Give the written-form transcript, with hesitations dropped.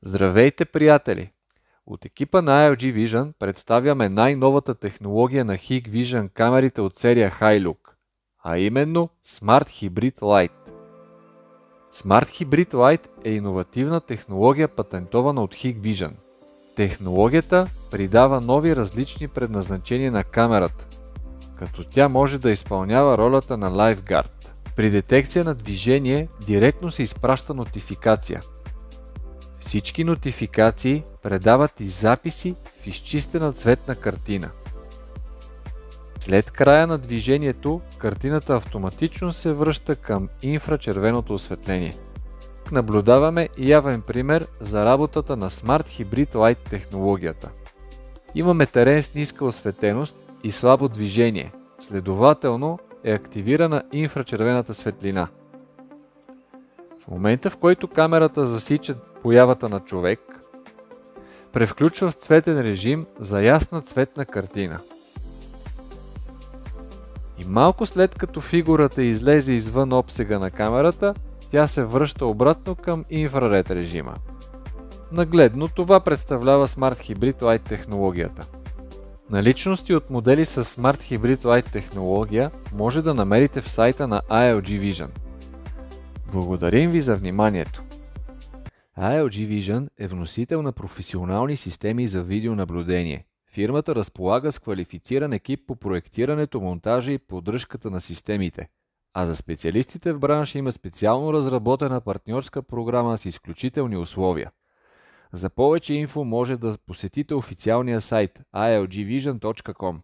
Здравейте, приятели! От екипа на ILG Vision представяме най-новата технология на Hikvision камерите от серия Hilux, а именно Smart Hybrid Light. Smart Hybrid Light е иновативна технология, патентована от Hikvision. Технологията придава нови различни предназначения на камерата, като тя може да изпълнява ролята на Lifeguard. При детекция на движение директно се изпраща нотификация. Всички нотификации предават и записи в изчистена цветна картина. След края на движението, картината автоматично се връща към инфрачервеното осветление. Наблюдаваме явен пример за работата на Smart Hybrid Light технологията. Имаме терен с ниска осветеност и слабо движение, следователно е активирана инфрачервената светлина. В момента, в който камерата засича появата на човек, превключва в цветен режим за ясна цветна картина. И малко след като фигурата излезе извън обсега на камерата, тя се връща обратно към инфраред режима. Нагледно това представлява Smart Hybrid Light технологията. Наличности от модели с Smart Hybrid Light технология може да намерите в сайта на ILG Vision. Благодарим ви за вниманието! ILG Vision е вносител на професионални системи за видеонаблюдение. Фирмата разполага с квалифициран екип по проектирането, монтажа и поддръжката на системите, а за специалистите в бранша има специално разработена партньорска програма с изключителни условия. За повече инфо може да посетите официалния сайт ilgvision.com.